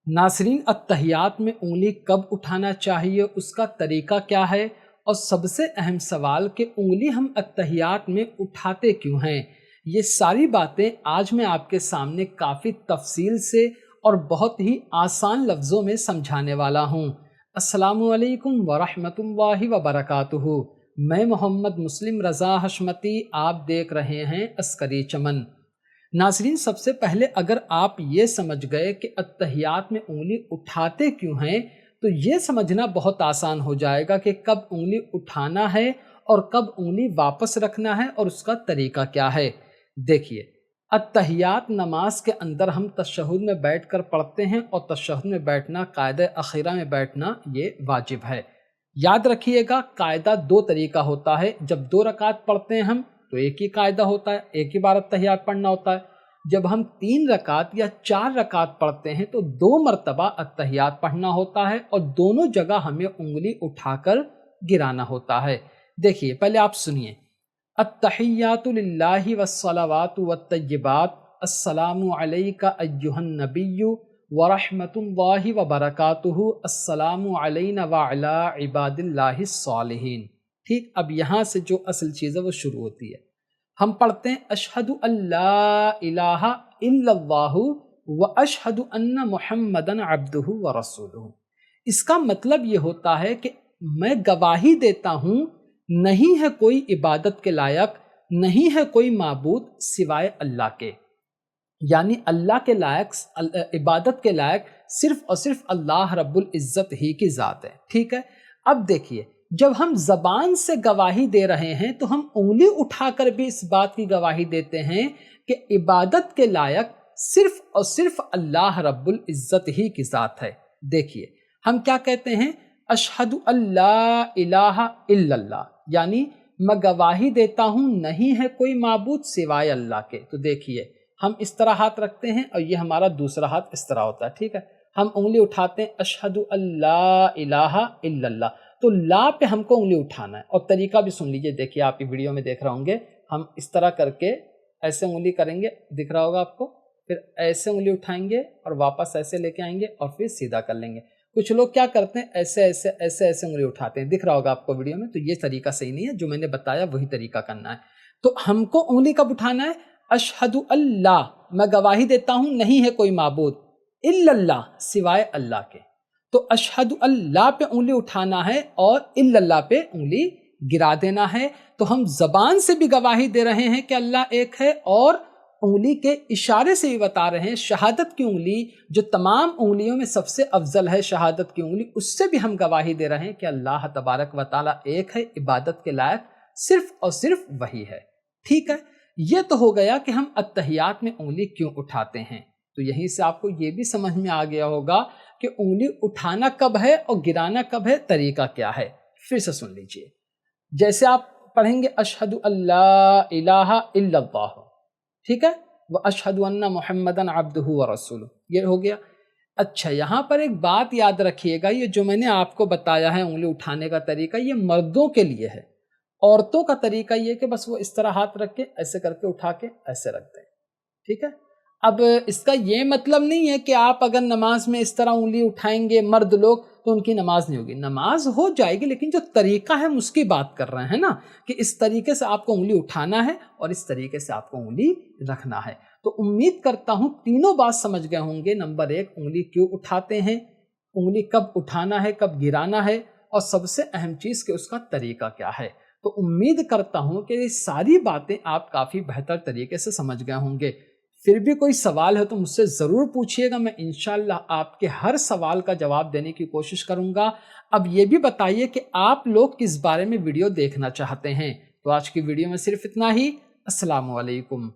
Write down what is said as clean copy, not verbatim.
नासरीन, अत्तहियात में उंगली कब उठाना चाहिए, उसका तरीका क्या है, और सबसे अहम सवाल कि उंगली हम अत्तहियात में उठाते क्यों हैं, ये सारी बातें आज मैं आपके सामने काफ़ी तफसील से और बहुत ही आसान लफ्ज़ों में समझाने वाला हूँ। अस्सलामु अलैकुम वरहमतुल्लाहि वबरकातुहू। मैं मोहम्मद मुस्लिम रज़ा हशमती, आप देख रहे हैं अस्करी चमन। नाज़रीन, सबसे पहले अगर आप ये समझ गए कि अत्तहियात में उंगली उठाते क्यों हैं, तो ये समझना बहुत आसान हो जाएगा कि कब उंगली उठाना है और कब उंगली वापस रखना है और उसका तरीका क्या है। देखिए, अत्तहियात नमाज के अंदर हम तशहुद में बैठकर पढ़ते हैं और तशहुद में बैठना, कायदा अखीरा में बैठना, ये वाजिब है। याद रखिएगा, कायदा दो तरीका होता है। जब 2 रकात पढ़ते हैं हम तो एक ही कायदा होता है, एक ही बार अत्तहियात पढ़ना होता है। जब हम 3 रकात या 4 रकात पढ़ते हैं तो 2 मरतबा अत्तहियात पढ़ना होता है और दोनों जगह हमें उंगली उठाकर गिराना होता है। देखिए, पहले आप सुनिए। अत्तहियातु लिल्लाहि वस्सलावातु वत्तय्यिबात, अस्सलामु अलैका अय्युहन नबिय्यु व रहमतुल्लाहि व बरकातुहू, अस्सलामु अलैना व अला इबादिल्लाहिस सालिहीन। ठीक, अब यहाँ से जो असल चीज़ है वो शुरू होती है। हम पढ़ते हैं अशहदु अल्ला इलाहा इल्लल्लाहु व अशहदु अन्ना मुहम्मदन अब्दुहु व रसूलुहु। इसका मतलब ये होता है कि मैं गवाही देता हूँ नहीं है कोई इबादत के लायक, नहीं है कोई माबूद सिवाय अल्लाह के, यानी अल्लाह के लायक, इबादत के लायक सिर्फ और सिर्फ अल्लाह रब्बुल इज़्ज़त ही की ज़ात है। ठीक है, अब देखिए, जब हम ज़बान से गवाही दे रहे हैं तो हम उंगली उठाकर भी इस बात की गवाही देते हैं कि इबादत के लायक सिर्फ और सिर्फ अल्लाह रब्बुल इज़्ज़त ही की ज़ात है। देखिए, हम क्या कहते हैं, अशहदु अल्ला इलाहा इल्लल्लाह, यानी मैं गवाही देता हूँ नहीं है कोई माबूद सिवाय अल्लाह के। तो देखिए, हम इस तरह हाथ रखते हैं और ये हमारा दूसरा हाथ इस तरह होता है। ठीक है, हम उंगली उठाते हैं अशहदु अल्ला इलाहा इल्लल्लाह, तो ला पे हमको उंगली उठाना है। और तरीका भी सुन लीजिए। देखिए, आप ये वीडियो में देख रहे होंगे, हम इस तरह करके ऐसे उंगली करेंगे, दिख रहा होगा आपको, फिर ऐसे उंगली उठाएंगे और वापस ऐसे लेके आएंगे और फिर सीधा कर लेंगे। कुछ लोग क्या करते हैं, ऐसे ऐसे ऐसे ऐसे उंगली उठाते हैं, दिख रहा होगा आपको वीडियो में। तो ये तरीका सही नहीं है, जो मैंने बताया वही तरीका करना है। तो हमको उंगली कब उठाना है, अशहदु अल्लाह, मैं गवाही देता हूँ नहीं है कोई माबूद, इल्लल्लाह, सिवाय अल्लाह के। तो अशहदु अल्लाह पे उंगली उठाना है और इल्लल्लाह पे उंगली गिरा देना है। तो हम जबान से भी गवाही दे रहे हैं कि अल्लाह एक है और उंगली के इशारे से भी बता रहे हैं, शहादत की उंगली जो तमाम उंगलियों में सबसे अफजल है, शहादत की उंगली, उससे भी हम गवाही दे रहे हैं कि अल्लाह तबारक व तआला एक है, इबादत के लायक सिर्फ और सिर्फ वही है। ठीक है, ये तो हो गया कि हम अत्तहियात में उंगली क्यों उठाते हैं। तो यहीं से आपको ये भी समझ में आ गया होगा कि उंगली उठाना कब है और गिराना कब है, तरीका क्या है। फिर से सुन लीजिए। जैसे आप पढ़ेंगे अशहदु अल्ला इलाहा इल्लल्लाह, ठीक है, व अशहदु अन्ना मुहम्मदन अब्दुहु व रसूलुहु, ये हो गया। अच्छा, यहाँ पर एक बात याद रखिएगा, ये जो मैंने आपको बताया है उंगली उठाने का तरीका, ये मर्दों के लिए है। औरतों का तरीका ये कि बस वो इस तरह हाथ रख के ऐसे करके उठा के ऐसे रख दें। ठीक है, अब इसका ये मतलब नहीं है कि आप अगर नमाज में इस तरह उंगली उठाएंगे मर्द लोग तो उनकी नमाज नहीं होगी, नमाज हो जाएगी, लेकिन जो तरीका है हम उसकी बात कर रहे हैं ना, कि इस तरीके से आपको उंगली उठाना है और इस तरीके से आपको उंगली रखना है। तो उम्मीद करता हूँ तीनों बात समझ गए होंगे। नंबर 1, उंगली क्यों उठाते हैं, उंगली कब उठाना है, कब गिराना है, और सबसे अहम चीज़ कि उसका तरीका क्या है। तो उम्मीद करता हूँ कि ये सारी बातें आप काफ़ी बेहतर तरीके से समझ गए होंगे। फिर भी कोई सवाल है तो मुझसे ज़रूर पूछिएगा, मैं इंशाअल्लाह आपके हर सवाल का जवाब देने की कोशिश करूँगा। अब ये भी बताइए कि आप लोग किस बारे में वीडियो देखना चाहते हैं। तो आज की वीडियो में सिर्फ इतना ही। अस्सलामु अलैकुम।